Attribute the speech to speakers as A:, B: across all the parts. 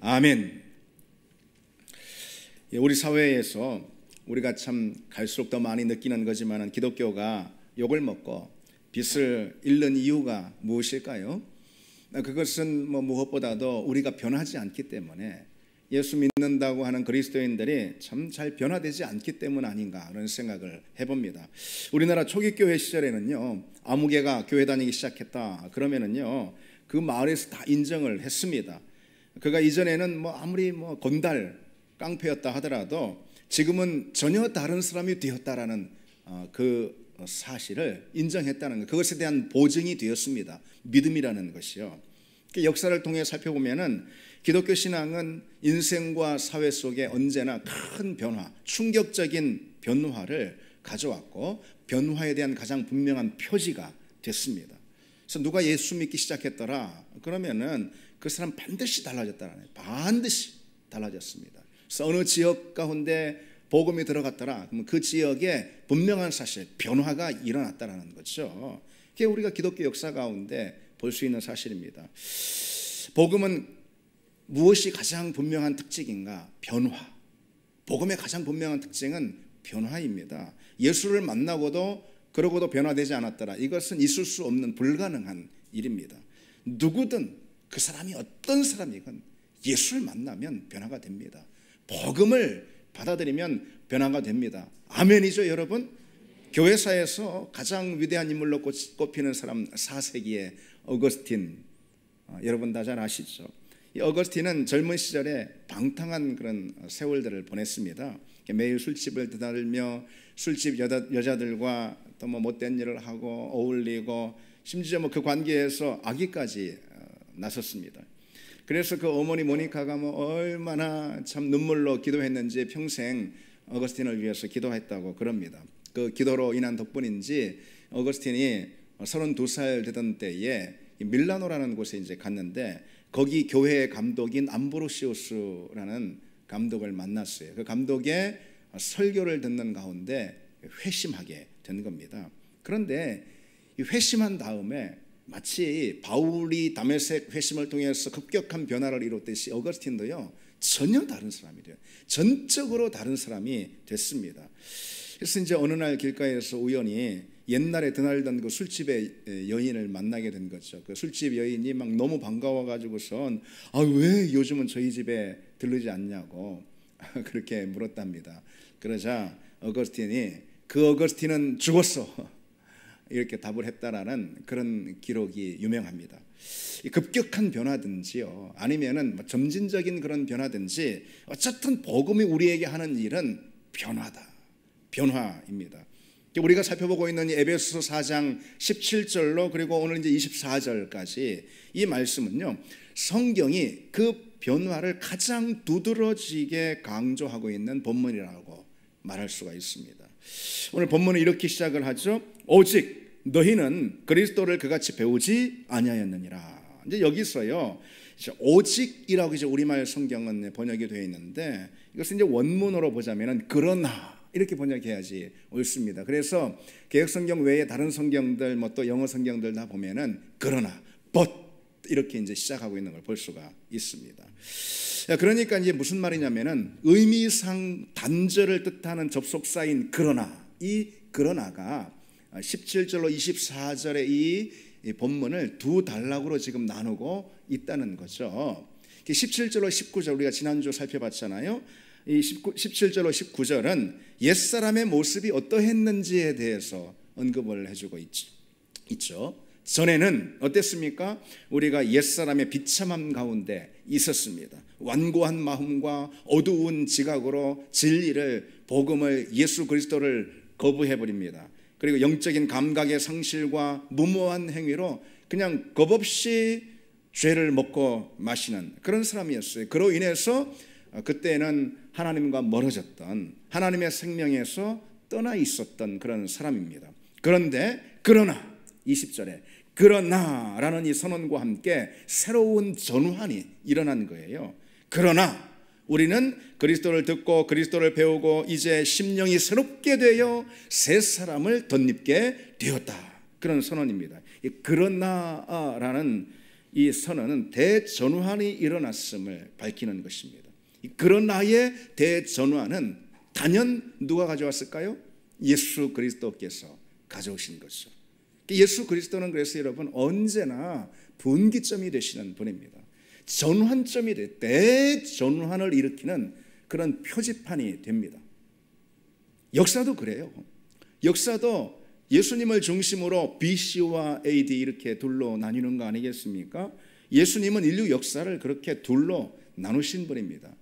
A: 아멘. 우리 사회에서 우리가 참 갈수록 더 많이 느끼는 거지만 기독교가 욕을 먹고 빛을 잃는 이유가 무엇일까요? 그것은 무엇보다도 우리가 변하지 않기 때문에, 예수 믿는다고 하는 그리스도인들이 참 잘 변화되지 않기 때문 아닌가 그런 생각을 해봅니다. 우리나라 초기 교회 시절에는요, 아무개가 교회 다니기 시작했다 그러면은요 그 마을에서 다 인정을 했습니다. 그가 이전에는 아무리 건달 깡패였다 하더라도 지금은 전혀 다른 사람이 되었다라는 그 사실을 인정했다는 것, 그것에 대한 보증이 되었습니다. 믿음이라는 것이요. 역사를 통해 살펴보면은 기독교 신앙은 인생과 사회 속에 언제나 큰 변화, 충격적인 변화를 가져왔고 변화에 대한 가장 분명한 표지가 됐습니다. 그래서 누가 예수 믿기 시작했더라 그러면은 그 사람 반드시 달라졌다라는, 반드시 달라졌습니다. 그래서 어느 지역 가운데 복음이 들어갔더라 그러면 그 지역에 분명한 사실, 변화가 일어났다라는 거죠. 그게 우리가 기독교 역사 가운데 볼 수 있는 사실입니다. 복음은 무엇이 가장 분명한 특징인가? 변화. 복음의 가장 분명한 특징은 변화입니다. 예수를 만나고도 그러고도 변화되지 않았더라, 이것은 있을 수 없는 불가능한 일입니다. 누구든 그 사람이 어떤 사람이건 예수를 만나면 변화가 됩니다. 복음을 받아들이면 변화가 됩니다. 아멘이죠 여러분? 교회사에서 가장 위대한 인물로 꼽히는 사람, 4세기의 어거스틴, 여러분 다 잘 아시죠? 이 어거스틴은 젊은 시절에 방탕한 그런 세월들을 보냈습니다. 매일 술집을 드나들며 술집 여자들과 또 못된 일을 하고 어울리고 심지어 그 관계에서 아기까지 낳았습니다. 그래서 그 어머니 모니카가 얼마나 참 눈물로 기도했는지 평생 어거스틴을 위해서 기도했다고 그럽니다. 그 기도로 인한 덕분인지 어거스틴이 32살 되던 때에 밀라노라는 곳에 이제 갔는데, 거기 교회의 감독인 암브로시우스라는 감독을 만났어요. 그 감독의 설교를 듣는 가운데 회심하게 된 겁니다. 그런데 이 회심한 다음에 마치 바울이 다메섹 회심을 통해서 급격한 변화를 이뤘듯이 어거스틴도요 전혀 다른 사람이 돼요. 전적으로 다른 사람이 됐습니다. 그래서 이제 어느 날 길가에서 우연히 옛날에 드나들던 그 술집의 여인을 만나게 된 거죠. 그 술집 여인이 막 너무 반가워가지고선 왜 요즘은 저희 집에 들르지 않냐고 그렇게 물었답니다. 그러자 어거스틴이 그 어거스틴은 죽었어 이렇게 답을 했다라는 그런 기록이 유명합니다. 급격한 변화든지요, 아니면은 점진적인 그런 변화든지, 어쨌든 복음이 우리에게 하는 일은 변화입니다. 우리가 살펴보고 있는 이 에베소서 4장 17절로 그리고 오늘 이제 24절까지 이 말씀은요, 성경이 그 변화를 가장 두드러지게 강조하고 있는 본문이라고 말할 수가 있습니다. 오늘 본문은 이렇게 시작을 하죠. 오직 너희는 그리스도를 그같이 배우지 아니하였느니라. 이제 여기서요, 오직이라고 이제 우리말 성경은 번역이 되어 있는데, 이것은 이제 원문으로 보자면은 그러나 이렇게 번역해야지 옳습니다. 그래서 개역성경 외에 다른 성경들 또 영어 성경들 다 보면은 그러나 but 이렇게 이제 시작하고 있는 걸 볼 수가 있습니다. 그러니까 이제 무슨 말이냐면은 의미상 단절을 뜻하는 접속사인 그러나, 이 그러나가 17절로 24절의 이 본문을 두 단락으로 지금 나누고 있다는 거죠. 17절로 19절 우리가 지난주 살펴봤잖아요. 이 17절로 19절은 옛사람의 모습이 어떠했는지에 대해서 언급을 해주고 있죠. 전에는 어땠습니까? 우리가 옛사람의 비참함 가운데 있었습니다. 완고한 마음과 어두운 지각으로 진리를, 복음을, 예수 그리스도를 거부해버립니다. 그리고 영적인 감각의 상실과 무모한 행위로 그냥 겁없이 죄를 먹고 마시는 그런 사람이었어요. 그로 인해서 그때는 하나님과 멀어졌던, 하나님의 생명에서 떠나 있었던 그런 사람입니다. 그러나 20절에 그러나라는 이 선언과 함께 새로운 전환이 일어난 거예요. 그러나 우리는 그리스도를 듣고 그리스도를 배우고 이제 심령이 새롭게 되어 새 사람을 덧입게 되었다. 그런 선언입니다. 이 그러나라는 이 선언은 대전환이 일어났음을 밝히는 것입니다. 그러나의 대전환은 단연 누가 가져왔을까요? 예수 그리스도께서 가져오신 것이죠. 예수 그리스도는 그래서 여러분 언제나 분기점이 되시는 분입니다. 전환점이 돼 대전환을 일으키는 그런 표지판이 됩니다. 역사도 그래요. 역사도 예수님을 중심으로 BC와 AD 이렇게 둘로 나뉘는 거 아니겠습니까? 예수님은 인류 역사를 그렇게 둘로 나누신 분입니다.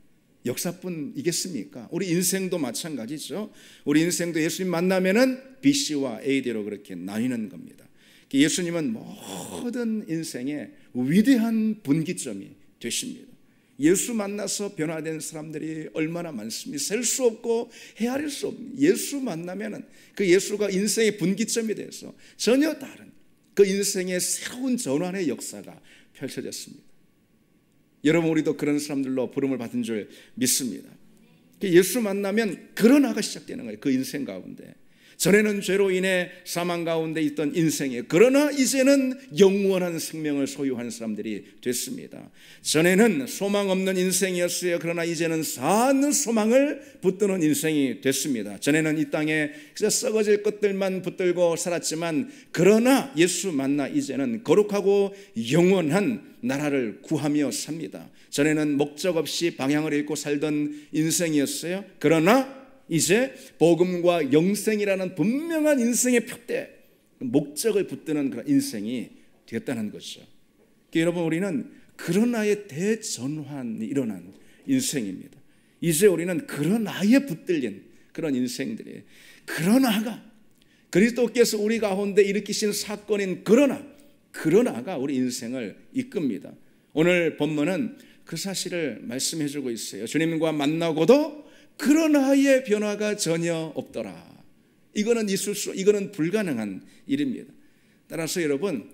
A: 역사뿐이겠습니까? 우리 인생도 마찬가지죠. 우리 인생도 예수님 만나면은 BC와 AD로 그렇게 나뉘는 겁니다. 예수님은 모든 인생의 위대한 분기점이 되십니다. 예수 만나서 변화된 사람들이 얼마나 많습니까? 셀 수 없고 헤아릴 수 없는 예수 만나면은 그 예수가 인생의 분기점이 돼서 전혀 다른 그 인생의 새로운 전환의 역사가 펼쳐졌습니다. 여러분 우리도 그런 사람들로 부름을 받은 줄 믿습니다. 예수 만나면 그런 하가 시작되는 거예요. 그 인생 가운데 전에는 죄로 인해 사망 가운데 있던 인생에 그러나 이제는 영원한 생명을 소유한 사람들이 됐습니다. 전에는 소망 없는 인생이었어요. 그러나 이제는 사는 소망을 붙드는 인생이 됐습니다. 전에는 이 땅에 썩어질 것들만 붙들고 살았지만 그러나 예수 만나 이제는 거룩하고 영원한 나라를 구하며 삽니다. 전에는 목적 없이 방향을 잃고 살던 인생이었어요. 그러나 이제 복음과 영생이라는 분명한 인생의 표대, 목적을 붙드는 그런 인생이 되었다는 것이죠. 여러분 우리는 그러나의 대전환이 일어난 인생입니다. 이제 우리는 그러나에 붙들린 그런 인생들이 그러나가 그리스도께서 우리 가운데 일으키신 사건인 그러나가 우리 인생을 이끕니다. 오늘 본문은 그 사실을 말씀해 주고 있어요. 주님과 만나고도 그러나의 변화가 전혀 없더라. 이거는 불가능한 일입니다. 따라서 여러분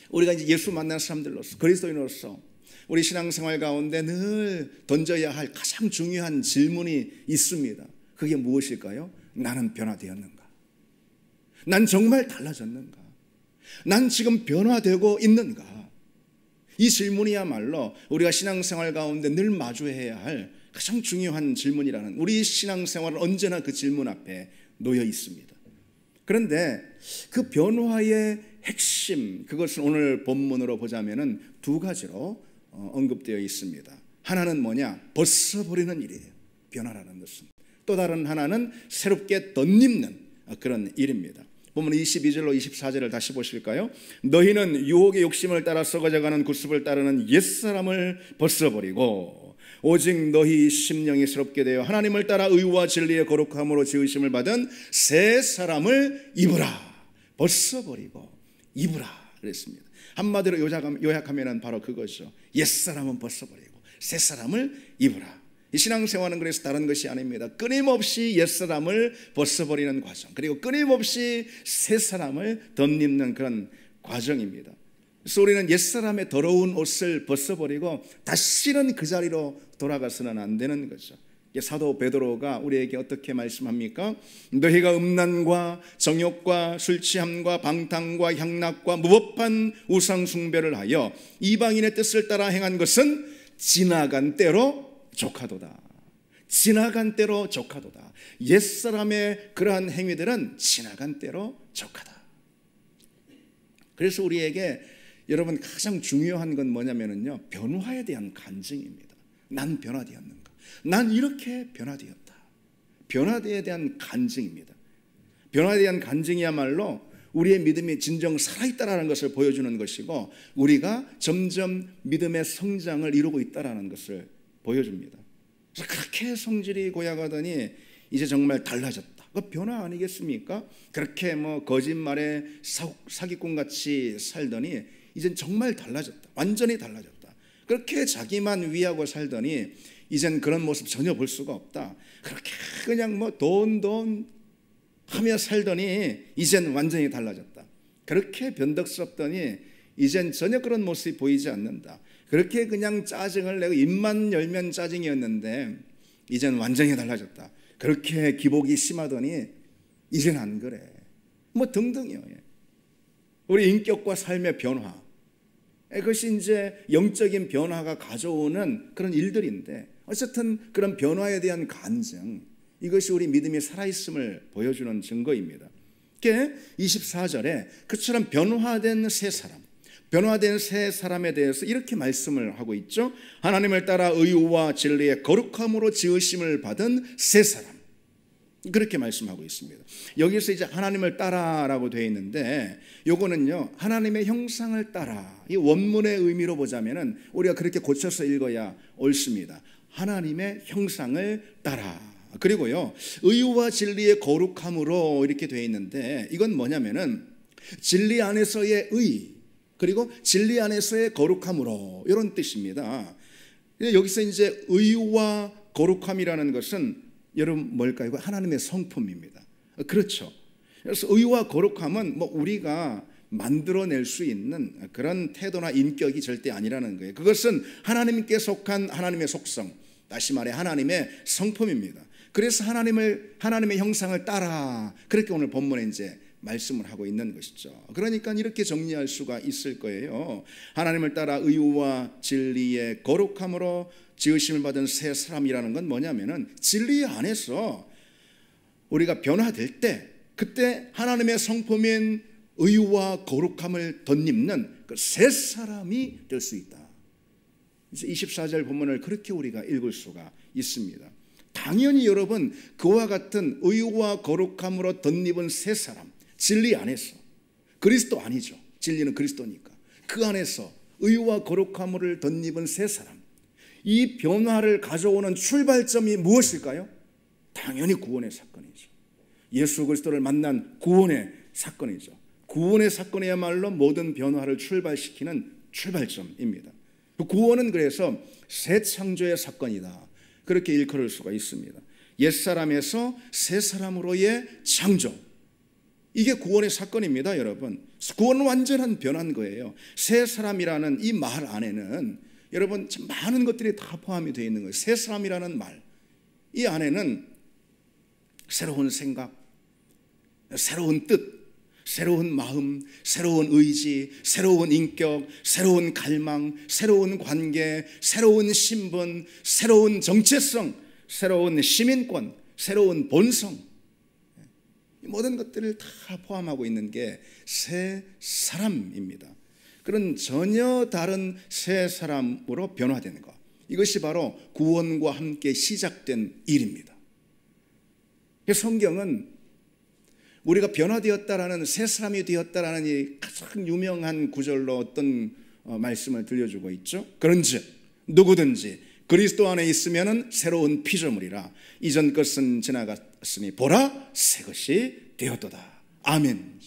A: 우리가 이제 예수 만난 사람들로서 그리스도인으로서 우리 신앙생활 가운데 늘 던져야 할 가장 중요한 질문이 있습니다. 그게 무엇일까요? 나는 변화되었는가? 난 정말 달라졌는가? 난 지금 변화되고 있는가? 이 질문이야말로 우리가 신앙생활 가운데 늘 마주해야 할 가장 중요한 질문이라는 우리 신앙생활은 언제나 그 질문 앞에 놓여 있습니다. 그런데 그 변화의 핵심 그것은 오늘 본문으로 보자면은 두 가지로 언급되어 있습니다. 하나는 뭐냐? 벗어버리는 일이에요. 변화라는 것은. 또 다른 하나는 새롭게 덧입는 그런 일입니다. 보면 22절로 24절을 다시 보실까요? 너희는 유혹의 욕심을 따라 썩어져가는 구습을 따르는 옛사람을 벗어버리고 오직 너희 심령이 새롭게 되어 하나님을 따라 의와 진리의 거룩함으로 지으심을 받은 새 사람을 입으라. 벗어버리고 입으라 그랬습니다. 한마디로 요약하면 바로 그거죠. 옛사람은 벗어버리고 새 사람을 입으라. 이 신앙생활은 그래서 다른 것이 아닙니다. 끊임없이 옛사람을 벗어버리는 과정, 그리고 끊임없이 새 사람을 덧입는 그런 과정입니다. 그래서 우리는 옛사람의 더러운 옷을 벗어버리고 다시는 그 자리로 돌아가서는 안 되는 거죠. 사도 베드로가 우리에게 어떻게 말씀합니까? 너희가 음란과 정욕과 술취함과 방탕과 향락과 무법한 우상 숭배를 하여 이방인의 뜻을 따라 행한 것은 지나간 때로 족하도다. 지나간 때로 족하도다. 옛사람의 그러한 행위들은 지나간 때로 족하다. 그래서 우리에게 여러분 가장 중요한 건 뭐냐면요, 변화에 대한 간증입니다. 난 변화되었는가? 난 이렇게 변화되었다. 변화에 대한 간증입니다. 변화에 대한 간증이야말로 우리의 믿음이 진정 살아있다는 것을 보여주는 것이고 우리가 점점 믿음의 성장을 이루고 있다는 것을 보여줍니다. 그래서 그렇게 성질이 고약하더니 이제 정말 달라졌다. 그 변화 아니겠습니까? 그렇게 거짓말에 사기꾼같이 살더니 이젠 정말 달라졌다. 완전히 달라졌다. 그렇게 자기만 위하고 살더니 이젠 그런 모습 전혀 볼 수가 없다. 그렇게 그냥 돈 하며 살더니 이젠 완전히 달라졌다. 그렇게 변덕스럽더니 이젠 전혀 그런 모습이 보이지 않는다. 그렇게 그냥 짜증을 내고 입만 열면 짜증이었는데 이젠 완전히 달라졌다. 그렇게 기복이 심하더니 이젠 안 그래. 등등이요. 우리 인격과 삶의 변화, 그것이 이제 영적인 변화가 가져오는 그런 일들인데, 어쨌든 그런 변화에 대한 간증, 이것이 우리 믿음이 살아있음을 보여주는 증거입니다. 24절에 그처럼 변화된 새 사람에 대해서 이렇게 말씀을 하고 있죠. 하나님을 따라 의와 진리의 거룩함으로 지으심을 받은 새 사람, 그렇게 말씀하고 있습니다. 여기서 이제 하나님을 따라라고 되어 있는데, 요거는요 하나님의 형상을 따라, 이 원문의 의미로 보자면은 우리가 그렇게 고쳐서 읽어야 옳습니다. 하나님의 형상을 따라. 그리고요 의와 진리의 거룩함으로 이렇게 되어 있는데, 이건 뭐냐면은 진리 안에서의 의, 그리고 진리 안에서의 거룩함으로, 이런 뜻입니다. 여기서 이제 의와 거룩함이라는 것은 여러분 뭘까요? 이거 하나님의 성품입니다. 그렇죠. 그래서 의와 거룩함은 뭐 우리가 만들어낼 수 있는 그런 태도나 인격이 절대 아니라는 거예요. 그것은 하나님께 속한 하나님의 속성, 다시 말해 하나님의 성품입니다. 그래서 하나님의 형상을 따라, 그렇게 오늘 본문에 이제 말씀을 하고 있는 것이죠. 그러니까 이렇게 정리할 수가 있을 거예요. 하나님을 따라 의와 진리의 거룩함으로 지으심을 받은 새 사람이라는 건 뭐냐면은 진리 안에서 우리가 변화될 때, 그때 하나님의 성품인 의와 거룩함을 덧입는 그 새 사람이 될 수 있다. 이제 24절 본문을 그렇게 우리가 읽을 수가 있습니다. 당연히 여러분, 그와 같은 의와 거룩함으로 덧입은 새 사람, 진리 안에서, 그리스도 아니죠, 진리는 그리스도니까, 그 안에서 의와 거룩함을 덧입은 새 사람, 이 변화를 가져오는 출발점이 무엇일까요? 당연히 구원의 사건이죠. 예수 그리스도를 만난 구원의 사건이죠. 구원의 사건이야말로 모든 변화를 출발시키는 출발점입니다. 구원은 그래서 새 창조의 사건이다, 그렇게 일컬을 수가 있습니다. 옛사람에서 새 사람으로의 창조, 이게 구원의 사건입니다. 여러분, 구원은 완전한 변한 거예요. 새 사람이라는 이 말 안에는 여러분 참 많은 것들이 다 포함이 되어 있는 거예요. 새 사람이라는 말, 이 안에는 새로운 생각, 새로운 뜻, 새로운 마음, 새로운 의지, 새로운 인격, 새로운 갈망, 새로운 관계, 새로운 신분, 새로운 정체성, 새로운 시민권, 새로운 본성, 이 모든 것들을 다 포함하고 있는 게 새 사람입니다. 그런 전혀 다른 새 사람으로 변화되는 것, 이것이 바로 구원과 함께 시작된 일입니다. 성경은 우리가 변화되었다라는, 새 사람이 되었다라는 이 가장 유명한 구절로 어떤 말씀을 들려주고 있죠. 그런즉 누구든지 그리스도 안에 있으면은 새로운 피조물이라, 이전 것은 지나갔으니 보라 새 것이 되었도다. 아멘.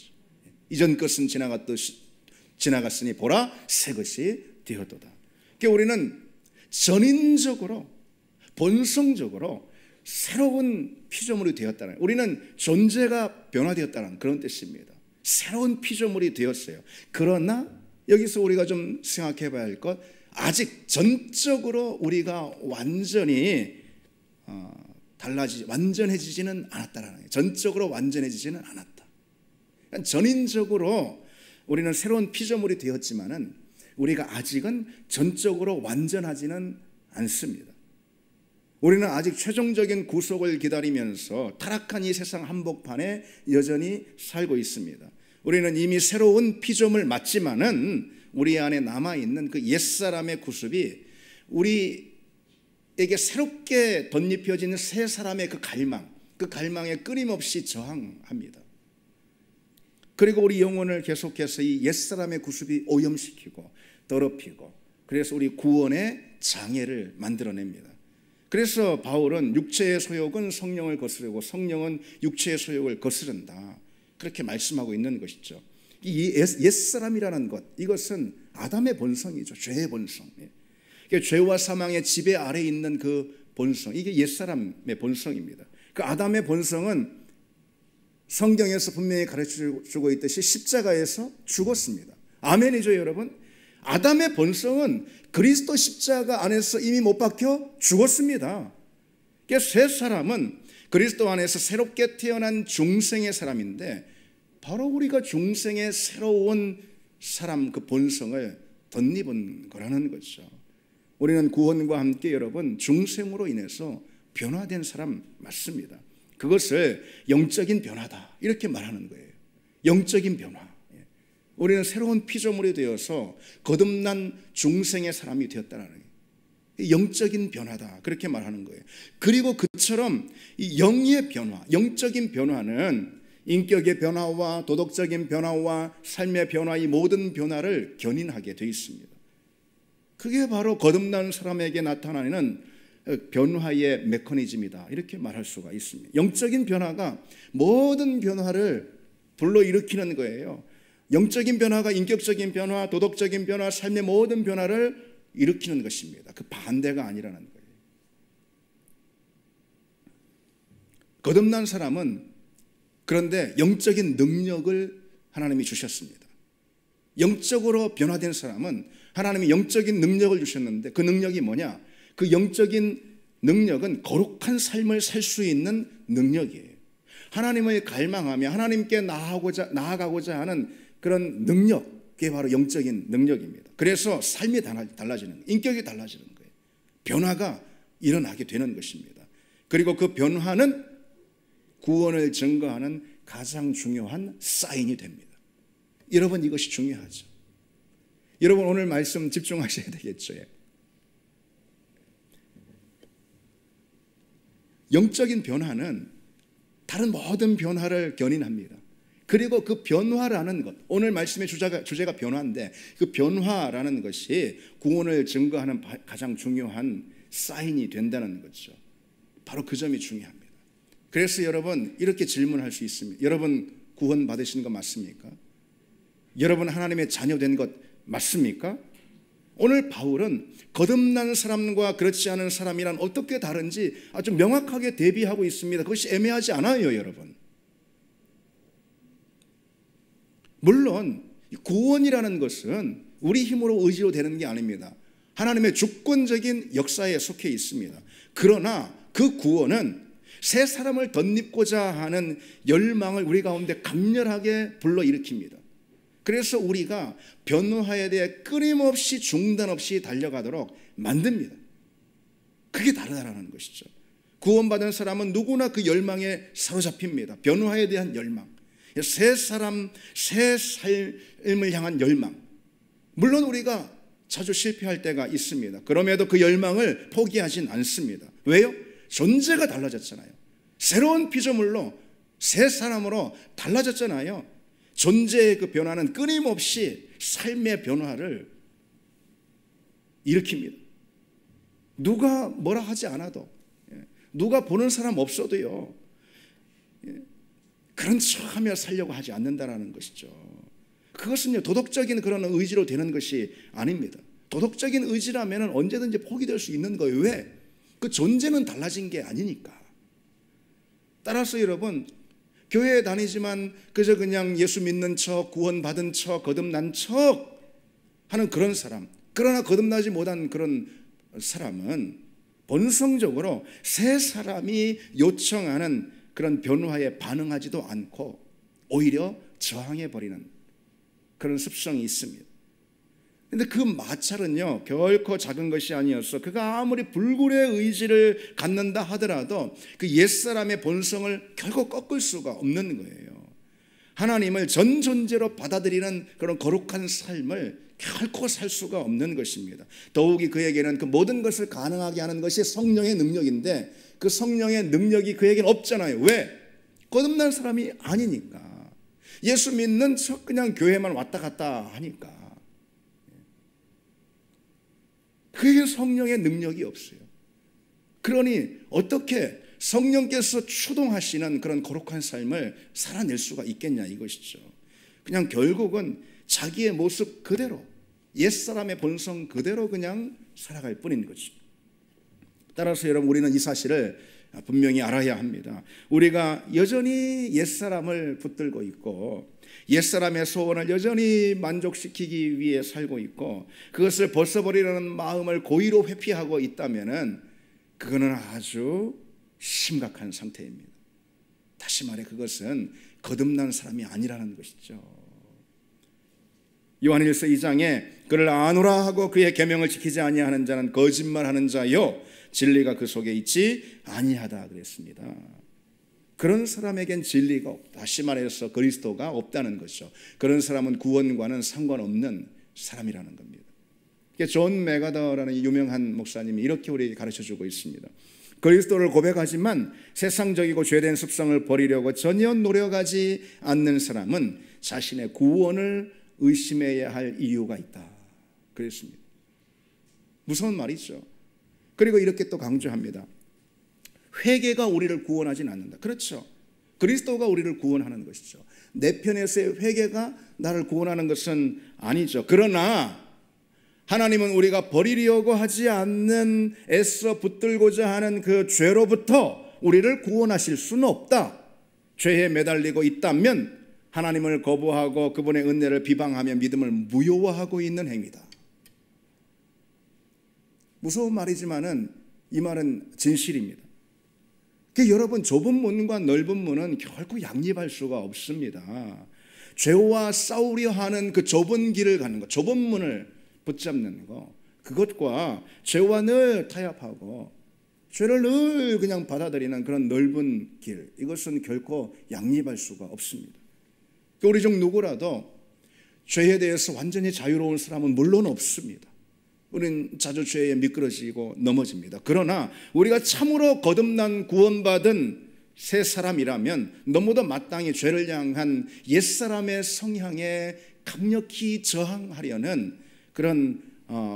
A: 이전 것은 지나갔으니 보라 새 것이 되었도다. 그러니까 우리는 전인적으로, 본성적으로 새로운 피조물이 되었다는, 우리는 존재가 변화되었다는 그런 뜻입니다. 새로운 피조물이 되었어요. 그러나 여기서 우리가 좀 생각해 봐야 할 것, 아직 전적으로 우리가 완전히 완전해지지는 않았다라는 거예요. 전적으로 완전해지지는 않았다. 그러니까 전인적으로 우리는 새로운 피조물이 되었지만은 우리가 아직은 전적으로 완전하지는 않습니다. 우리는 아직 최종적인 구속을 기다리면서 타락한 이 세상 한복판에 여전히 살고 있습니다. 우리는 이미 새로운 피조물 맞지만은 우리 안에 남아있는 그 옛사람의 구습이 우리에게 새롭게 덧입혀진 새 사람의 그 갈망에 끊임없이 저항합니다. 그리고 우리 영혼을 계속해서 이 옛사람의 구습이 오염시키고 더럽히고, 그래서 우리 구원의 장애를 만들어냅니다. 그래서 바울은 육체의 소욕은 성령을 거스르고 성령은 육체의 소욕을 거스른다, 그렇게 말씀하고 있는 것이죠. 이 옛사람이라는 것, 이것은 아담의 본성이죠. 죄의 본성. 그러니까 죄와 사망의 지배 아래에 있는 그 본성, 이게 옛사람의 본성입니다. 그 아담의 본성은 성경에서 분명히 가르쳐주고 있듯이 십자가에서 죽었습니다. 아멘이죠, 여러분? 아담의 본성은 그리스도 십자가 안에서 이미 못 박혀 죽었습니다. 그러니까 새 사람은 그리스도 안에서 새롭게 태어난 중생의 사람인데, 바로 우리가 중생의 새로운 사람, 그 본성을 덧입은 거라는 거죠. 우리는 구원과 함께 여러분 중생으로 인해서 변화된 사람 맞습니다. 그것을 영적인 변화다 이렇게 말하는 거예요. 영적인 변화. 우리는 새로운 피조물이 되어서 거듭난 중생의 사람이 되었다는 거예요. 영적인 변화다 그렇게 말하는 거예요. 그리고 그처럼 이 영의 변화, 영적인 변화는 인격의 변화와 도덕적인 변화와 삶의 변화, 이 모든 변화를 견인하게 되어 있습니다. 그게 바로 거듭난 사람에게 나타나는 변화의 메커니즘이다 이렇게 말할 수가 있습니다. 영적인 변화가 모든 변화를 불러일으키는 거예요. 영적인 변화가 인격적인 변화, 도덕적인 변화, 삶의 모든 변화를 일으키는 것입니다. 그 반대가 아니라는 거예요. 거듭난 사람은 그런데 영적인 능력을 하나님이 주셨습니다. 영적으로 변화된 사람은 하나님이 영적인 능력을 주셨는데 그 능력이 뭐냐? 그 영적인 능력은 거룩한 삶을 살 수 있는 능력이에요. 하나님을 갈망하며 하나님께 나아가고자 하는 그런 능력, 그게 바로 영적인 능력입니다. 그래서 삶이 달라지는 거예요. 인격이 달라지는 거예요. 변화가 일어나게 되는 것입니다. 그리고 그 변화는 구원을 증거하는 가장 중요한 사인이 됩니다. 여러분 이것이 중요하죠. 여러분 오늘 말씀 집중하셔야 되겠죠. 영적인 변화는 다른 모든 변화를 견인합니다. 그리고 그 변화라는 것, 오늘 말씀의 주제가 변화인데 그 변화라는 것이 구원을 증거하는 가장 중요한 사인이 된다는 거죠. 바로 그 점이 중요합니다. 그래서 여러분 이렇게 질문할 수 있습니다. 여러분 구원 받으신 거 맞습니까? 여러분 하나님의 자녀 된 것 맞습니까? 오늘 바울은 거듭난 사람과 그렇지 않은 사람이란 어떻게 다른지 아주 명확하게 대비하고 있습니다. 그것이 애매하지 않아요, 여러분. 물론 구원이라는 것은 우리 힘으로 의지로 되는 게 아닙니다. 하나님의 주권적인 역사에 속해 있습니다. 그러나 그 구원은 새 사람을 덧입고자 하는 열망을 우리 가운데 강렬하게 불러일으킵니다. 그래서 우리가 변화에 대해 끊임없이 중단 없이 달려가도록 만듭니다. 그게 다르다는 것이죠. 구원받은 사람은 누구나 그 열망에 사로잡힙니다. 변화에 대한 열망, 새 사람, 새 삶을 향한 열망. 물론 우리가 자주 실패할 때가 있습니다. 그럼에도 그 열망을 포기하진 않습니다. 왜요? 존재가 달라졌잖아요. 새로운 피조물로 새 사람으로 달라졌잖아요. 존재의 그 변화는 끊임없이 삶의 변화를 일으킵니다. 누가 뭐라 하지 않아도, 누가 보는 사람 없어도요, 그런 척하며 살려고 하지 않는다라는 것이죠. 그것은요 도덕적인 그런 의지로 되는 것이 아닙니다. 도덕적인 의지라면 언제든지 포기될 수 있는 거예요. 왜? 그 존재는 달라진 게 아니니까. 따라서 여러분 교회에 다니지만 그저 그냥 예수 믿는 척, 구원받은 척, 거듭난 척 하는 그런 사람, 그러나 거듭나지 못한 그런 사람은 본성적으로 새 사람이 요청하는 그런 변화에 반응하지도 않고 오히려 저항해버리는 그런 습성이 있습니다. 그런데 그 마찰은요 결코 작은 것이 아니어서 그가 아무리 불굴의 의지를 갖는다 하더라도 그 옛사람의 본성을 결코 꺾을 수가 없는 거예요. 하나님을 전 존재로 받아들이는 그런 거룩한 삶을 결코 살 수가 없는 것입니다. 더욱이 그에게는 그 모든 것을 가능하게 하는 것이 성령의 능력인데 그 성령의 능력이 그에게는 없잖아요. 왜? 거듭난 사람이 아니니까. 예수 믿는 척 그냥 교회만 왔다 갔다 하니까. 그에게는 성령의 능력이 없어요. 그러니 어떻게 성령께서 추동하시는 그런 거룩한 삶을 살아낼 수가 있겠냐 이것이죠. 그냥 결국은 자기의 모습 그대로, 옛사람의 본성 그대로 그냥 살아갈 뿐인 거죠. 따라서 여러분 우리는 이 사실을 분명히 알아야 합니다. 우리가 여전히 옛사람을 붙들고 있고 옛사람의 소원을 여전히 만족시키기 위해 살고 있고 그것을 벗어버리려는 마음을 고의로 회피하고 있다면 그거는 아주 심각한 상태입니다. 다시 말해 그것은 거듭난 사람이 아니라는 것이죠. 요한일서 2장에 그를 아노라 하고 그의 계명을 지키지 아니하는 자는 거짓말하는 자요 진리가 그 속에 있지 아니하다 그랬습니다. 그런 사람에겐 진리가 없다. 다시 말해서 그리스도가 없다는 것이죠. 그런 사람은 구원과는 상관없는 사람이라는 겁니다. 존 맥아더라는 유명한 목사님이 이렇게 우리에게 가르쳐주고 있습니다. 그리스도를 고백하지만 세상적이고 죄된 습성을 버리려고 전혀 노력하지 않는 사람은 자신의 구원을 의심해야 할 이유가 있다 그랬습니다. 무서운 말이죠. 그리고 이렇게 또 강조합니다. 회개가 우리를 구원하진 않는다. 그렇죠. 그리스도가 우리를 구원하는 것이죠. 내 편에서의 회개가 나를 구원하는 것은 아니죠. 그러나 하나님은 우리가 버리려고 하지 않는 애써 붙들고자 하는 그 죄로부터 우리를 구원하실 수는 없다. 죄에 매달리고 있다면 하나님을 거부하고 그분의 은혜를 비방하며 믿음을 무효화하고 있는 행위다. 무서운 말이지만은 이 말은 진실입니다. 여러분, 좁은 문과 넓은 문은 결코 양립할 수가 없습니다. 죄와 싸우려 하는 그 좁은 길을 가는 것, 좁은 문을 붙잡는 것, 그것과 죄와 늘 타협하고 죄를 늘 그냥 받아들이는 그런 넓은 길, 이것은 결코 양립할 수가 없습니다. 우리 중 누구라도 죄에 대해서 완전히 자유로운 사람은 물론 없습니다. 우리는 자주 죄에 미끄러지고 넘어집니다. 그러나 우리가 참으로 거듭난 구원받은 새 사람이라면 너무도 마땅히 죄를 향한 옛사람의 성향에 강력히 저항하려는 그런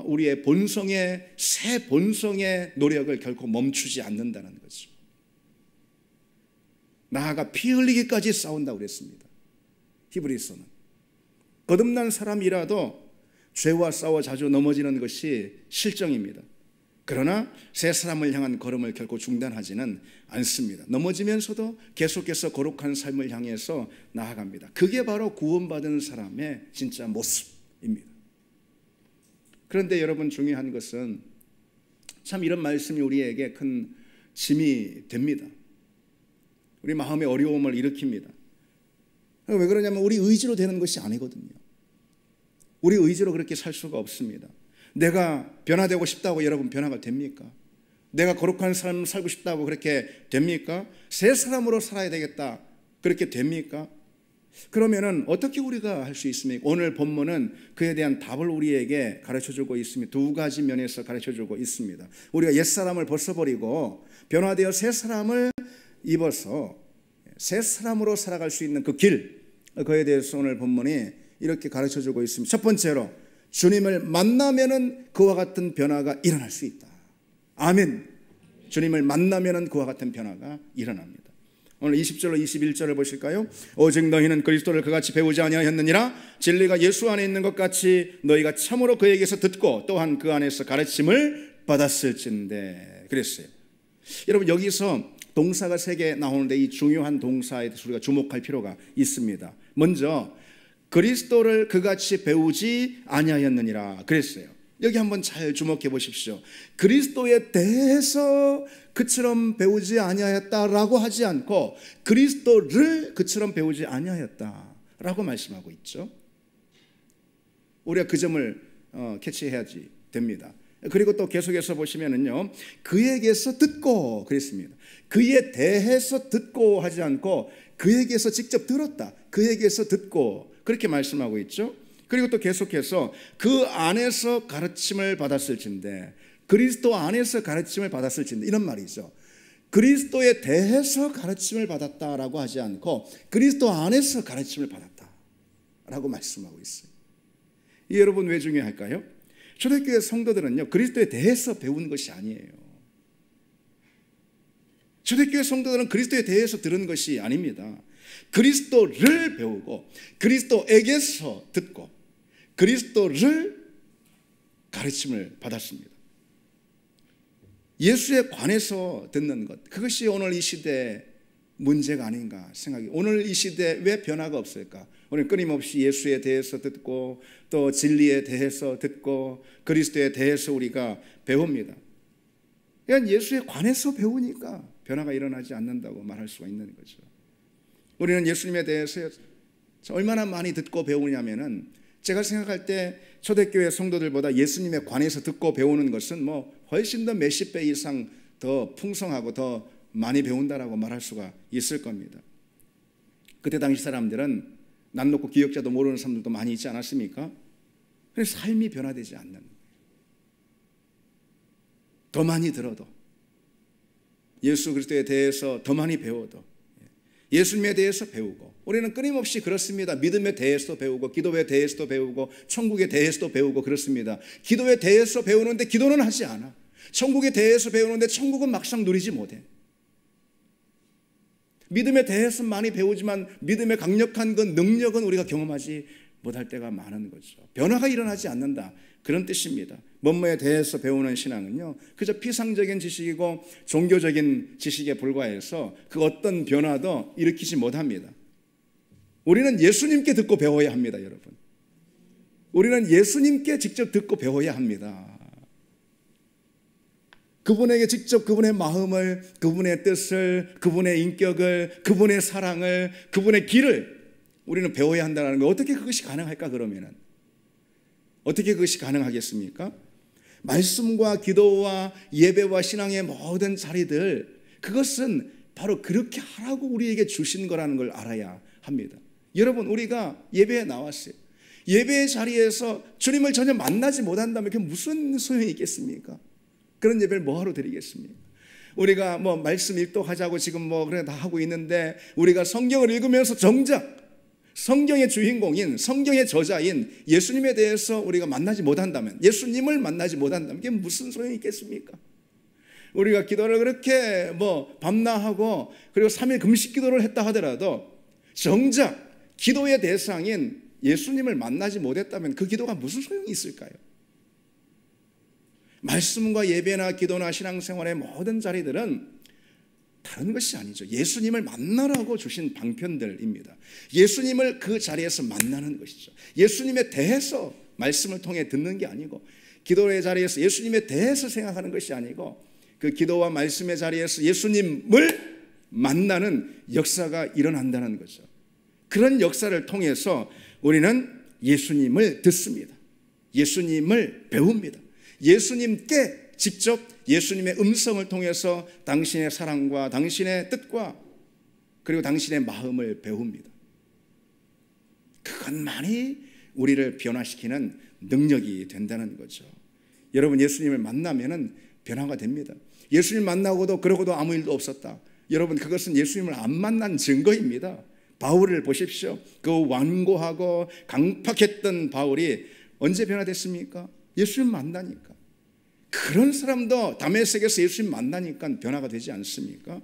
A: 우리의 본성의 새 본성의 노력을 결코 멈추지 않는다는 거죠. 나아가 피 흘리기까지 싸운다고 그랬습니다. 히브리서는 거듭난 사람이라도 죄와 싸워 자주 넘어지는 것이 실정입니다. 그러나 새 사람을 향한 걸음을 결코 중단하지는 않습니다. 넘어지면서도 계속해서 거룩한 삶을 향해서 나아갑니다. 그게 바로 구원받은 사람의 진짜 모습입니다. 그런데 여러분, 중요한 것은 참 이런 말씀이 우리에게 큰 짐이 됩니다. 우리 마음의 어려움을 일으킵니다. 왜 그러냐면 우리 의지로 되는 것이 아니거든요. 우리 의지로 그렇게 살 수가 없습니다. 내가 변화되고 싶다고 여러분 변화가 됩니까? 내가 거룩한 삶을 살고 싶다고 그렇게 됩니까? 새 사람으로 살아야 되겠다 그렇게 됩니까? 그러면은 어떻게 우리가 할 수 있습니까? 오늘 본문은 그에 대한 답을 우리에게 가르쳐주고 있습니다. 두 가지 면에서 가르쳐주고 있습니다. 우리가 옛사람을 벗어버리고 변화되어 새 사람을 입어서 새 사람으로 살아갈 수 있는 그 길, 그에 대해서 오늘 본문이 이렇게 가르쳐주고 있습니다. 첫 번째로 주님을 만나면은 그와 같은 변화가 일어날 수 있다. 아멘. 주님을 만나면은 그와 같은 변화가 일어납니다. 오늘 20절로 21절을 보실까요? 오직 너희는 그리스도를 그같이 배우지 아니하였느니라. 진리가 예수 안에 있는 것 같이 너희가 참으로 그에게서 듣고 또한 그 안에서 가르침을 받았을진데 그랬어요. 여러분, 여기서 동사가 3개 나오는데 이 중요한 동사에 대해서 우리가 주목할 필요가 있습니다. 먼저 그리스도를 그같이 배우지 아니하였느니라 그랬어요. 여기 한번 잘 주목해 보십시오. 그리스도에 대해서 그처럼 배우지 아니하였다라고 하지 않고 그리스도를 그처럼 배우지 아니하였다라고 말씀하고 있죠. 우리가 그 점을 캐치해야지 됩니다. 그리고 또 계속해서 보시면은요, 그에게서 듣고 그랬습니다. 그에 대해서 듣고 하지 않고 그에게서 직접 들었다, 그에게서 듣고 그렇게 말씀하고 있죠. 그리고 또 계속해서 그 안에서 가르침을 받았을진데, 그리스도 안에서 가르침을 받았을진데, 이런 말이죠. 그리스도에 대해서 가르침을 받았다라고 하지 않고 그리스도 안에서 가르침을 받았다라고 말씀하고 있어요. 이 여러분 왜 중요할까요? 초대교회 성도들은요, 그리스도에 대해서 배우는 것이 아니에요. 초대교회 성도들은 그리스도에 대해서 들은 것이 아닙니다. 그리스도를 배우고 그리스도에게서 듣고 그리스도를 가르침을 받았습니다. 예수에 관해서 듣는 것, 그것이 오늘 이 시대의 문제가 아닌가 생각이. 오늘 이 시대에 왜 변화가 없을까? 오늘 끊임없이 예수에 대해서 듣고 또 진리에 대해서 듣고 그리스도에 대해서 우리가 배웁니다. 그냥 예수에 관해서 배우니까 변화가 일어나지 않는다고 말할 수가 있는 거죠. 우리는 예수님에 대해서 얼마나 많이 듣고 배우냐면은 제가 생각할 때 초대교회 성도들보다 예수님에 관해서 듣고 배우는 것은 훨씬 더 몇십 배 이상 더 풍성하고 더 많이 배운다라고 말할 수가 있을 겁니다. 그때 당시 사람들은 난 놓고 기억자도 모르는 사람들도 많이 있지 않았습니까? 그래서 삶이 변화되지 않는, 더 많이 들어도, 예수 그리스도에 대해서 더 많이 배워도, 예수님에 대해서 배우고, 우리는 끊임없이 그렇습니다. 믿음에 대해서도 배우고, 기도에 대해서도 배우고, 천국에 대해서도 배우고 그렇습니다. 기도에 대해서 배우는데 기도는 하지 않아. 천국에 대해서 배우는데 천국은 막상 누리지 못해. 믿음에 대해서 많이 배우지만 믿음의 강력한 그 능력은 우리가 경험하지 못할 때가 많은 거죠. 변화가 일어나지 않는다, 그런 뜻입니다. 뭐뭐에 대해서 배우는 신앙은요, 그저 피상적인 지식이고 종교적인 지식에 불과해서 그 어떤 변화도 일으키지 못합니다. 우리는 예수님께 듣고 배워야 합니다, 여러분. 우리는 예수님께 직접 듣고 배워야 합니다. 그분에게 직접 그분의 마음을, 그분의 뜻을, 그분의 인격을, 그분의 사랑을, 그분의 길을 우리는 배워야 한다는 거. 어떻게 그것이 가능할까? 그러면은 어떻게 그것이 가능하겠습니까? 말씀과 기도와 예배와 신앙의 모든 자리들, 그것은 바로 그렇게 하라고 우리에게 주신 거라는 걸 알아야 합니다. 여러분, 우리가 예배에 나왔어요. 예배의 자리에서 주님을 전혀 만나지 못한다면 그게 무슨 소용이 있겠습니까? 그런 예배를 뭐하러 드리겠습니까? 우리가 말씀 일독하자고 지금 그래 다 하고 있는데, 우리가 성경을 읽으면서 정작 성경의 주인공인, 성경의 저자인 예수님에 대해서 우리가 만나지 못한다면, 예수님을 만나지 못한다면 그게 무슨 소용이 있겠습니까? 우리가 기도를 그렇게 밤낮하고 그리고 3일 금식 기도를 했다 하더라도 정작 기도의 대상인 예수님을 만나지 못했다면 그 기도가 무슨 소용이 있을까요? 말씀과 예배나 기도나 신앙생활의 모든 자리들은 다른 것이 아니죠. 예수님을 만나라고 주신 방편들입니다. 예수님을 그 자리에서 만나는 것이죠. 예수님에 대해서 말씀을 통해 듣는 게 아니고, 기도의 자리에서 예수님에 대해서 생각하는 것이 아니고, 그 기도와 말씀의 자리에서 예수님을 만나는 역사가 일어난다는 거죠. 그런 역사를 통해서 우리는 예수님을 듣습니다. 예수님을 배웁니다. 예수님께 직접 예수님의 음성을 통해서 당신의 사랑과 당신의 뜻과 그리고 당신의 마음을 배웁니다. 그것만이 우리를 변화시키는 능력이 된다는 거죠. 여러분, 예수님을 만나면은 변화가 됩니다. 예수님 만나고도 그러고도 아무 일도 없었다, 여러분, 그것은 예수님을 안 만난 증거입니다. 바울을 보십시오. 그 완고하고 강팍했던 바울이 언제 변화됐습니까? 예수님 만나니까. 그런 사람도 다메섹에서 예수님 만나니까 변화가 되지 않습니까?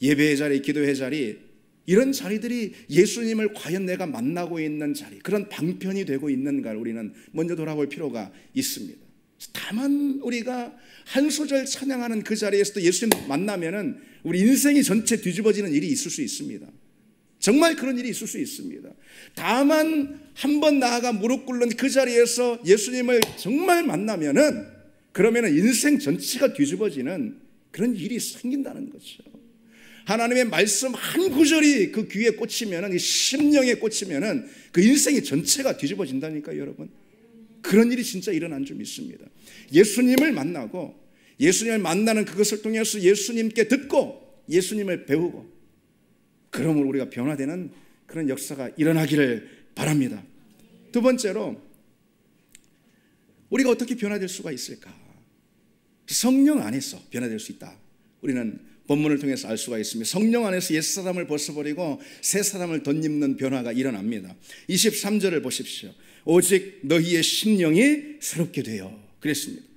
A: 예배의 자리, 기도의 자리, 이런 자리들이 예수님을 과연 내가 만나고 있는 자리, 그런 방편이 되고 있는가를 우리는 먼저 돌아볼 필요가 있습니다. 다만 우리가 한 소절 찬양하는 그 자리에서도 예수님 만나면은 우리 인생이 전체 뒤집어지는 일이 있을 수 있습니다. 정말 그런 일이 있을 수 있습니다. 다만 한 번 나아가 무릎 꿇는 그 자리에서 예수님을 정말 만나면은, 그러면은 인생 전체가 뒤집어지는 그런 일이 생긴다는 거죠. 하나님의 말씀 한 구절이 그 귀에 꽂히면은, 이 심령에 꽂히면은 그 인생이 전체가 뒤집어진다니까요, 여러분. 그런 일이 진짜 일어난 줄 믿습니다. 예수님을 만나고, 예수님을 만나는 그것을 통해서 예수님께 듣고 예수님을 배우고, 그러면 우리가 변화되는 그런 역사가 일어나기를 바랍니다. 두 번째로, 우리가 어떻게 변화될 수가 있을까? 성령 안에서 변화될 수 있다, 우리는 본문을 통해서 알 수가 있습니다. 성령 안에서 옛사람을 벗어버리고 새 사람을 덧입는 변화가 일어납니다. 23절을 보십시오. 오직 너희의 심령이 새롭게 되어, 그랬습니다.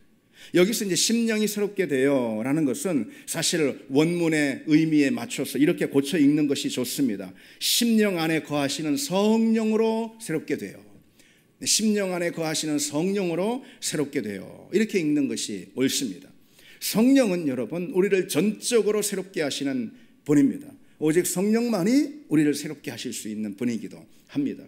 A: 여기서 이제 심령이 새롭게 되어라는 것은 사실 원문의 의미에 맞춰서 이렇게 고쳐 읽는 것이 좋습니다. 심령 안에 거하시는 성령으로 새롭게 되어, 심령 안에 거하시는 성령으로 새롭게 되어, 이렇게 읽는 것이 옳습니다. 성령은 여러분, 우리를 전적으로 새롭게 하시는 분입니다. 오직 성령만이 우리를 새롭게 하실 수 있는 분이기도 합니다.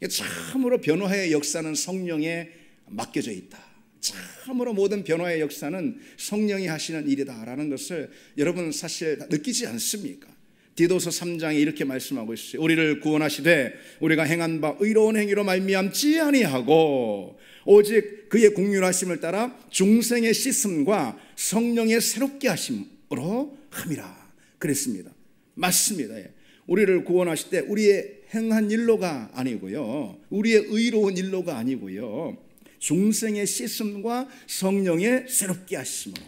A: 참으로 변화의 역사는 성령에 맡겨져 있다. 참으로 모든 변화의 역사는 성령이 하시는 일이다라는 것을 여러분 사실 느끼지 않습니까? 디도서 3장에 이렇게 말씀하고 있어요. 우리를 구원하시되 우리가 행한 바 의로운 행위로 말미암지 아니하고 오직 그의 긍휼하심을 따라 중생의 씻음과 성령의 새롭게 하심으로 함이라 그랬습니다. 맞습니다. 우리를 구원하실 때 우리의 행한 일로가 아니고요, 우리의 의로운 일로가 아니고요, 중생의 씻음과 성령의 새롭게 하심으로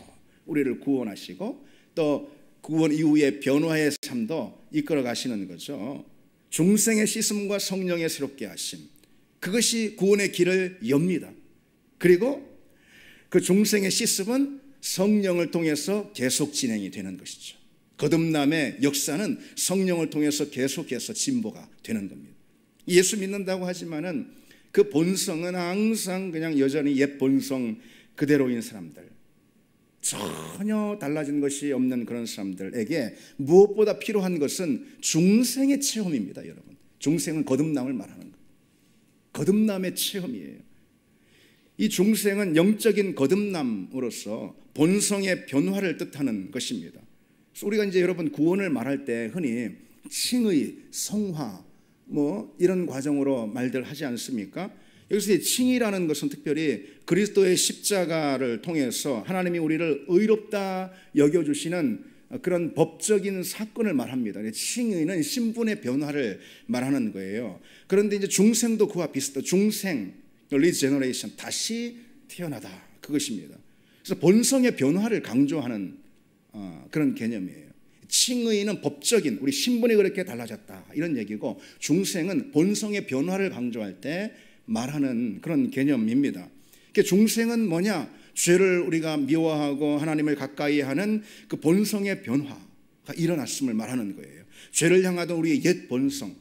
A: 우리를 구원하시고 또 구원 이후의 변화의 삶도 이끌어 가시는 거죠. 중생의 씻음과 성령의 새롭게 하심, 그것이 구원의 길을 엽니다. 그리고 그 중생의 씻음은 성령을 통해서 계속 진행이 되는 것이죠. 거듭남의 역사는 성령을 통해서 계속해서 진보가 되는 겁니다. 예수 믿는다고 하지만은 그 본성은 항상 그냥 여전히 옛 본성 그대로인 사람들, 전혀 달라진 것이 없는 그런 사람들에게 무엇보다 필요한 것은 중생의 체험입니다. 여러분, 중생은 거듭남을 말하는 거예요. 거듭남의 체험이에요. 이 중생은 영적인 거듭남으로서 본성의 변화를 뜻하는 것입니다. 그래서 우리가 이제 여러분 구원을 말할 때 흔히 칭의, 성화 이런 과정으로 말들 하지 않습니까? 여기서 칭의라는 것은 특별히 그리스도의 십자가를 통해서 하나님이 우리를 의롭다 여겨주시는 그런 법적인 사건을 말합니다. 칭의는 신분의 변화를 말하는 거예요. 그런데 이제 중생도 그와 비슷해요. 중생, 리제너레이션, 다시 태어나다, 그것입니다. 그래서 본성의 변화를 강조하는 그런 개념이에요. 칭의는 법적인 우리 신분이 그렇게 달라졌다 이런 얘기고, 중생은 본성의 변화를 강조할 때 말하는 그런 개념입니다. 중생은 뭐냐? 죄를 우리가 미워하고 하나님을 가까이 하는 그 본성의 변화가 일어났음을 말하는 거예요. 죄를 향하던 우리의 옛 본성,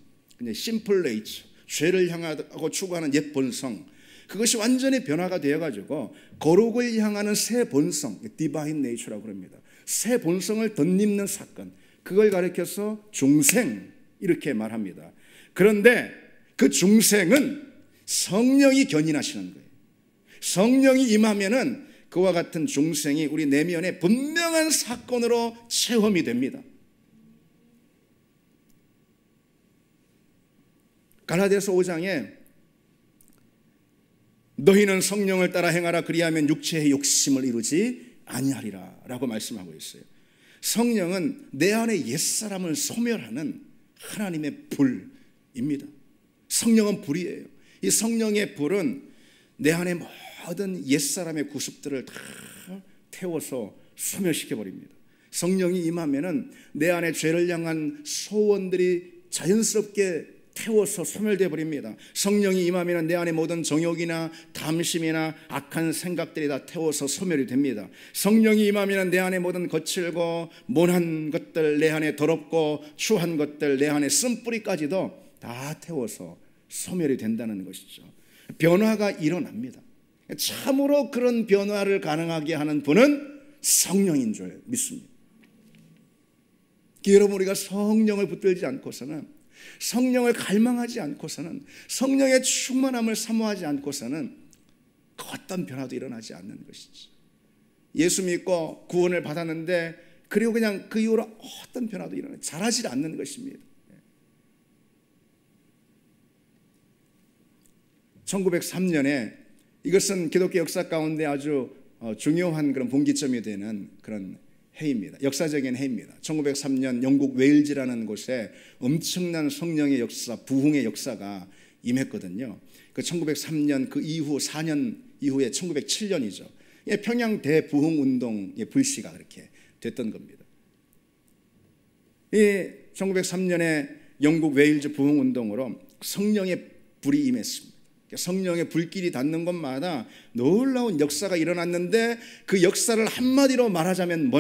A: 심플 네이처, 죄를 향하고 추구하는 옛 본성, 그것이 완전히 변화가 되어가지고 거룩을 향하는 새 본성, 디바인 네이처라고 그럽니다. 새 본성을 덧입는 사건, 그걸 가리켜서 중생 이렇게 말합니다. 그런데 그 중생은 성령이 견인하시는 거예요. 성령이 임하면은 그와 같은 중생이 우리 내면에 분명한 사건으로 체험이 됩니다. 갈라디아서 5장에 너희는 성령을 따라 행하라 그리하면 육체의 욕심을 이루지 아니하리라 라고 말씀하고 있어요. 성령은 내 안에 옛사람을 소멸하는 하나님의 불입니다. 성령은 불이에요. 이 성령의 불은 내 안에 모든 옛사람의 구습들을 다 태워서 소멸시켜버립니다. 성령이 임하면은 내 안에 죄를 향한 소원들이 자연스럽게 태워서 소멸되어 버립니다. 성령이 임하면 내 안에 모든 정욕이나 탐심이나 악한 생각들이 다 태워서 소멸이 됩니다. 성령이 임하면 내 안에 모든 거칠고 모난 것들, 내 안에 더럽고 추한 것들, 내 안에 쓴뿌리까지도 다 태워서 소멸이 된다는 것이죠. 변화가 일어납니다. 참으로 그런 변화를 가능하게 하는 분은 성령인 줄 믿습니다. 여러분, 우리가 성령을 붙들지 않고서는, 성령을 갈망하지 않고서는, 성령의 충만함을 사모하지 않고서는 그 어떤 변화도 일어나지 않는 것이죠. 예수 믿고 구원을 받았는데 그리고 그냥 그 이후로 어떤 변화도 자라지 않는 것입니다. 1903년에 이것은 기독교 역사 가운데 아주 중요한 그런 분기점이 되는 그런 해입니다. 역사적인 해입니다. 1903년 영국 웨일즈라는 곳에 엄청난 성령의 역사, 부흥의 역사가 임했거든요. 그 1903년 그 이후 4년 이후에 1907년이죠. 평양 대부흥 운동의 불씨가 그렇게 됐던 겁니다. 이 1903년에 영국 웨일즈 부흥 운동으로 성령의 불이 임했습니다. 성령의 불길이 닿는 곳마다 놀라운 역사가 일어났는데 그 역사를 한마디로 말하자면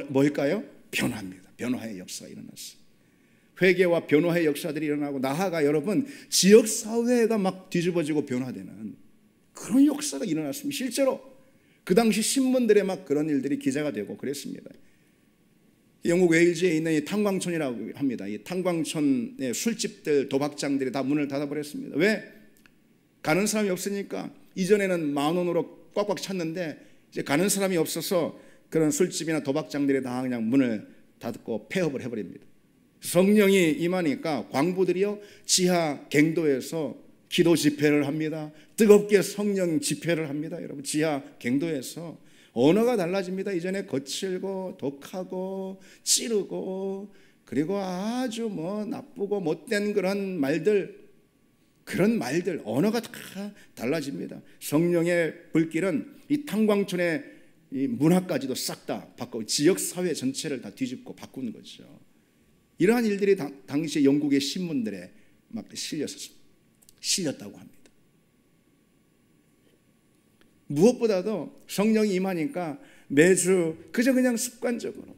A: 뭘까요? 변화입니다. 변화의 역사가 일어났어요. 회개와 변화의 역사들이 일어나고, 나아가 여러분 지역사회가 막 뒤집어지고 변화되는 그런 역사가 일어났습니다. 실제로 그 당시 신문들에 막 그런 일들이 기사가 되고 그랬습니다. 영국 웨일즈에 있는 이 탄광촌이라고 합니다. 이 탄광촌의 술집들, 도박장들이 다 문을 닫아버렸습니다. 왜? 가는 사람이 없으니까. 이전에는 10,000원으로 꽉꽉 찼는데 이제 가는 사람이 없어서 그런 술집이나 도박장들이 다 그냥 문을 닫고 폐업을 해버립니다. 성령이 임하니까 광부들이요 지하 갱도에서 기도 집회를 합니다. 뜨겁게 성령 집회를 합니다. 여러분, 지하 갱도에서 언어가 달라집니다. 이전에 거칠고 독하고 찌르고 그리고 아주 나쁘고 못된 그런 말들 언어가 다 달라집니다. 성령의 불길은 이 탄광촌의 이 문화까지도 싹 다 바꾸고 지역 사회 전체를 다 뒤집고 바꾸는 거죠. 이러한 일들이 당시 영국의 신문들에 막 실렸다고 합니다. 무엇보다도 성령이 임하니까 매주 그냥 습관적으로,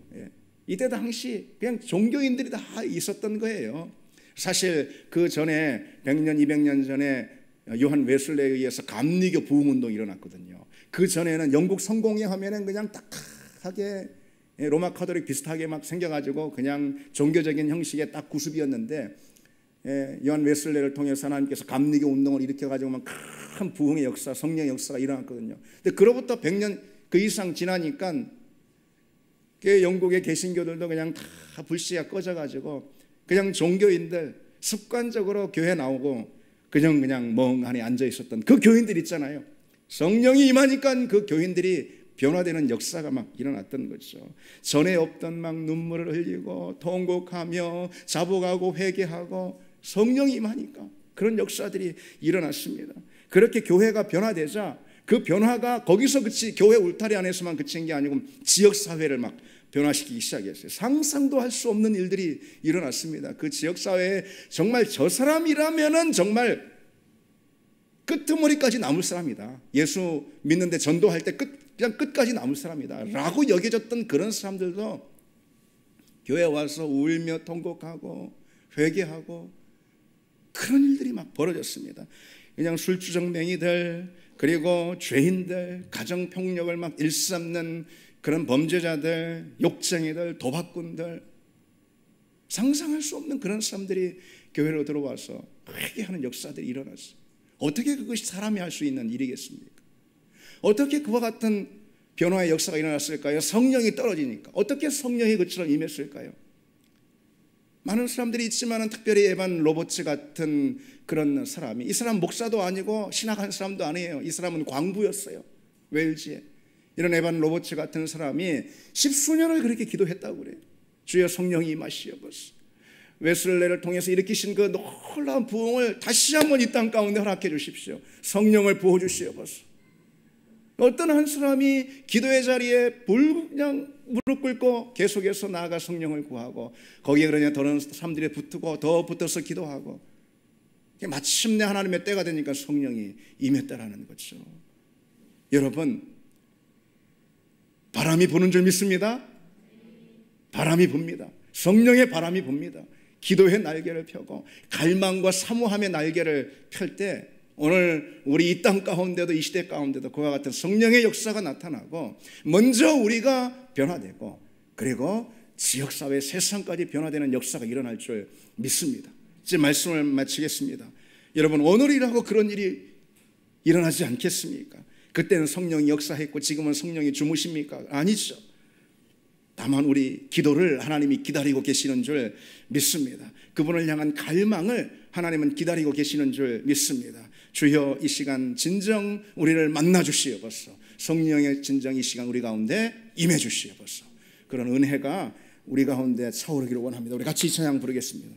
A: 이때 당시 그냥 종교인들이 다 있었던 거예요. 사실 그 전에 100년 200년 전에 요한 웨슬레에 의해서 감리교 부흥운동이 일어났거든요. 그 전에는 영국 성공회 하면은 그냥 딱하게 로마 카톨릭 비슷하게 막 생겨가지고 그냥 종교적인 형식의 딱 구습이었는데, 요한 웨슬레를 통해서 하나님께서 감리교 운동을 일으켜가지고 막 큰 부흥의 역사, 성령의 역사가 일어났거든요. 근데 그로부터 100년 그 이상 지나니까 영국의 개신교들도 그냥 다 불씨가 꺼져가지고 그냥 종교인들 습관적으로 교회 나오고 그냥 멍하니 앉아 있었던 그 교인들 있잖아요. 성령이 임하니까 그 교인들이 변화되는 역사가 막 일어났던 거죠. 전에 없던 막 눈물을 흘리고 통곡하며 자복하고 회개하고 성령이 임하니까 그런 역사들이 일어났습니다. 그렇게 교회가 변화되자 그 변화가 거기서 교회 울타리 안에서만 그친 게 아니고 지역사회를 막 변화시키기 시작했어요. 상상도 할 수 없는 일들이 일어났습니다. 그 지역사회에 정말 저 사람이라면은 정말 끄트머리까지 남을 사람이다. 예수 믿는데 전도할 때 그냥 끝까지 남을 사람이다 라고 여겨졌던 그런 사람들도 교회에 와서 울며 통곡하고 회개하고 그런 일들이 막 벌어졌습니다. 그냥 술주정뱅이들, 그리고 죄인들, 가정폭력을 막 일삼는 그런 범죄자들, 욕쟁이들, 도박꾼들, 상상할 수 없는 그런 사람들이 교회로 들어와서 회개하는 역사들이 일어났어요. 어떻게 그것이 사람이 할 수 있는 일이겠습니까? 어떻게 그와 같은 변화의 역사가 일어났을까요? 성령이 떨어지니까. 어떻게 성령이 그처럼 임했을까요? 많은 사람들이 있지만 특별히 에반 로버츠 같은 그런 사람이, 이 사람 목사도 아니고 신학한 사람도 아니에요. 이 사람은 광부였어요. 웨일즈에. 이런 에반 로버츠 같은 사람이 10수년을 그렇게 기도했다고 그래요. 주여 성령이 임하시옵소서. 웨슬레를 통해서 일으키신 그 놀라운 부흥을 다시 한번 이 땅 가운데 허락해 주십시오. 성령을 부어 주시옵소서. 어떤 한 사람이 기도의 자리에 그냥 무릎 꿇고 계속해서 나아가 성령을 구하고 거기에 그러냐 더는 사람들이 붙고 더 붙어서 기도하고 마침내 하나님의 때가 되니까 성령이 임했다라는 거죠. 여러분, 바람이 부는 줄 믿습니다. 바람이 붑니다. 성령의 바람이 붑니다. 기도의 날개를 펴고 갈망과 사모함의 날개를 펼 때 오늘 우리 이 땅 가운데도 이 시대 가운데도 그와 같은 성령의 역사가 나타나고 먼저 우리가 변화되고 그리고 지역사회 세상까지 변화되는 역사가 일어날 줄 믿습니다. 이제 말씀을 마치겠습니다. 여러분, 오늘이라고 그런 일이 일어나지 않겠습니까? 그때는 성령이 역사했고 지금은 성령이 주무십니까? 아니죠. 다만 우리 기도를 하나님이 기다리고 계시는 줄 믿습니다. 그분을 향한 갈망을 하나님은 기다리고 계시는 줄 믿습니다. 주여 이 시간 진정 우리를 만나 주시옵소서. 성령의 진정 이 시간 우리 가운데 임해 주시옵소서. 그런 은혜가 우리 가운데 차오르기를 원합니다. 우리 같이 이 찬양 부르겠습니다.